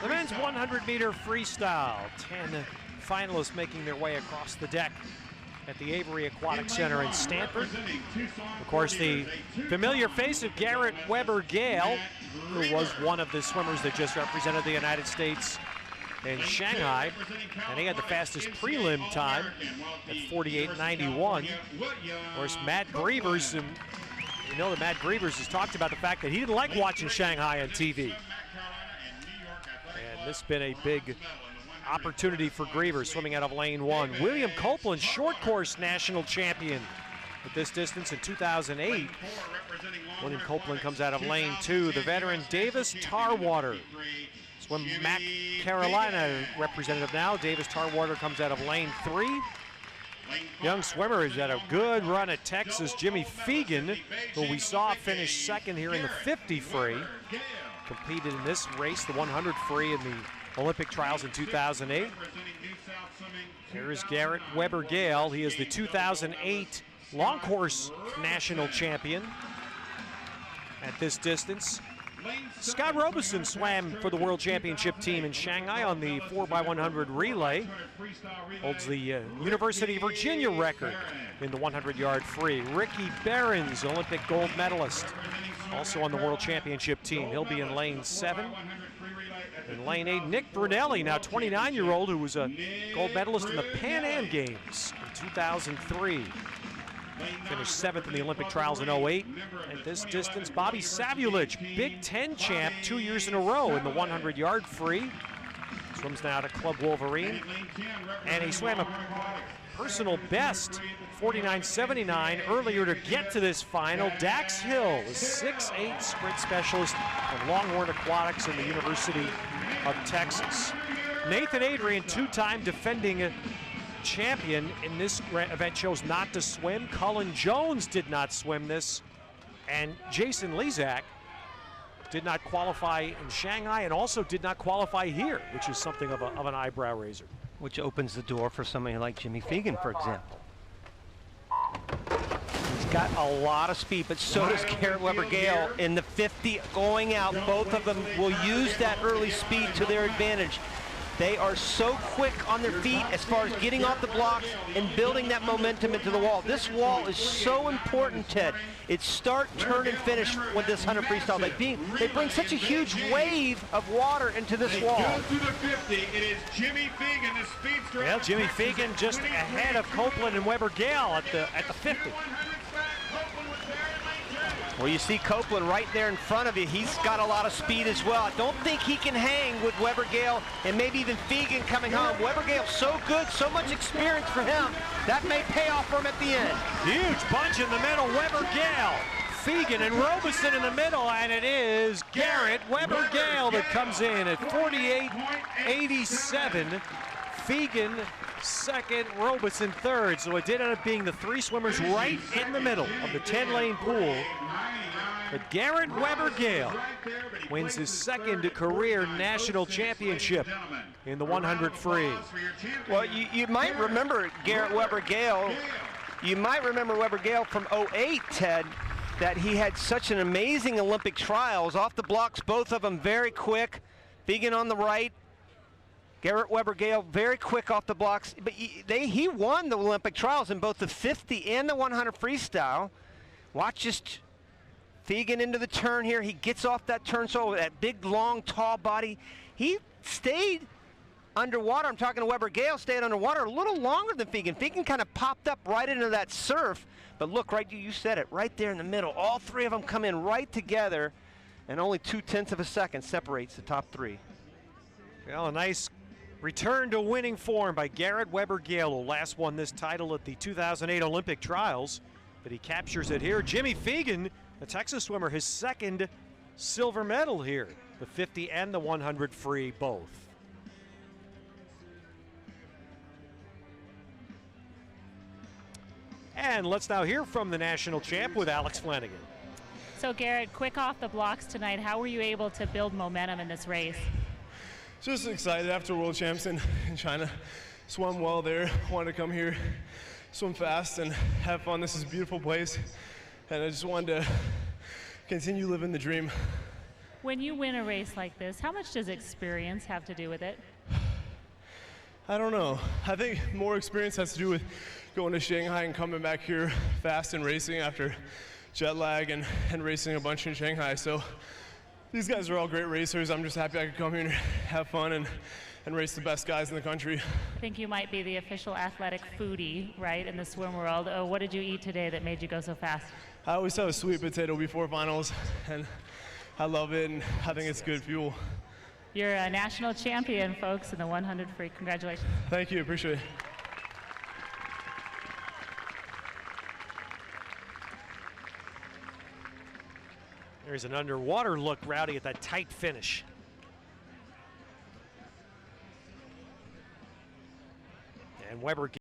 The men's 100-meter freestyle. 10 finalists making their way across the deck at the Avery Aquatic Center in Stanford. Of course, the familiar face of Garrett Weber-Gale, who was one of the swimmers that just represented the United States in Shanghai, and he had the fastest prelim time at 48.91. Of course, Matt Grievers, and you know that Matt Grievers has talked about the fact that he didn't like watching Shanghai on TV. And this has been a big opportunity for Grievers, swimming out of lane 1. William Copeland, short course national champion at this distance in 2008. William Copeland comes out of lane 2. The veteran Davis Tarwater, swim Mac Carolina representative now. Davis Tarwater comes out of lane 3. Young swimmer has had a good run at Texas. Jimmy Fegan, who we saw finish second here in the 50 free, competed in this race, the 100 free in the Olympic trials in 2008. Here is Garrett Weber-Gale. He is the 2008 long course national champion at this distance. Scott Robeson swam for the World Championship team in Shanghai on the 4x100 relay. Holds the University of Virginia record in the 100-yard free. Ricky Behrens, Olympic gold medalist, also on the World Championship team. He'll be in lane 7. In lane 8, Nick Brunelli, now 29-year-old, who was a gold medalist in the Pan Am Games in 2003. Finished 7th in the Olympic trials in 08. At this distance, Bobby Savulich, Big Ten champ 2 years in a row in the 100-yard free. Swims now to Club Wolverine. And he swam a personal best, 49.79, earlier to get to this final. Dax Hill, a 6'8" sprint specialist of Longhorn Aquatics in the University of Texas. Nathan Adrian, two-time defending champion in this event, chose not to swim. Cullen Jones did not swim this, and Jason Lezak did not qualify in Shanghai and also did not qualify here, which is something of an eyebrow raiser. Which opens the door for somebody like Jimmy Fegan, for example. He's got a lot of speed, but so does Garrett Weber-Gale in the 50 going out. Both of them will use that early speed to their advantage. They are so quick on their feet as far as getting off the blocks and building that momentum into the wall. This wall is so important, Ted. It's start, turn, and finish with this 100 freestyle. They bring such a huge wave of water into this wall. Goes to the 50. It is Jimmy Fegan, the speedster. Well, Jimmy Fegan just ahead of Copeland and Weber-Gale at the 50. Well, you see Copeland right there in front of you. He's got a lot of speed as well. I don't think he can hang with Weber-Gale and maybe even Fegan coming home. Weber-Gale's so good, so much experience for him. That may pay off for him at the end. Huge bunch in the middle, Weber-Gale, Fegan and Robeson in the middle, and it is Garrett Weber-Gale that comes in at 48.87. Fegan second, Robeson third. So it did end up being the 3 swimmers right in the middle of the 10-lane pool. But Garrett Weber-Gale wins his second career national championship in the 100 free. Well, you might remember Garrett Weber-Gale. You might remember Weber-Gale from 08, Ted, that he had such an amazing Olympic trials. Off the blocks, both of them very quick. Fegan on the right. Garrett Weber-Gale very quick off the blocks, but he won the Olympic trials in both the 50 and the 100 freestyle. Watch just Fegan into the turn here. He gets off that turn, so that big, long, tall body. He stayed underwater. I'm talking to Weber-Gale, stayed underwater a little longer than Fegan. Fegan kind of popped up right into that surf, but look, right, you said it, right there in the middle. All 3 of them come in right together, and only 0.2 of a second separates the top 3. Well, a nice return to winning form by Garrett Weber-Gale, who last won this title at the 2008 Olympic trials, but he captures it here. Jimmy Fegan, a Texas swimmer, his second silver medal here, the 50 and the 100 free both. And let's now hear from the national champ with Alex Flanagan. So Garrett, quick off the blocks tonight, how were you able to build momentum in this race? Just excited after World Champs in China. Swam well there, wanted to come here, swim fast and have fun. This is a beautiful place, and I just wanted to continue living the dream. When you win a race like this, how much does experience have to do with it? I don't know. I think more experience has to do with going to Shanghai and coming back here fast and racing after jet lag and racing a bunch in Shanghai. So these guys are all great racers. I'm just happy I could come here and have fun and race the best guys in the country. I think you might be the official athletic foodie, right, in the swim world. Oh, what did you eat today that made you go so fast? I always have a sweet potato before finals, and I love it, and I think it's good fuel. You're a national champion, folks, in the 100 free. Congratulations. Thank you, appreciate it. There's an underwater look, Rowdy, at that tight finish. And Weber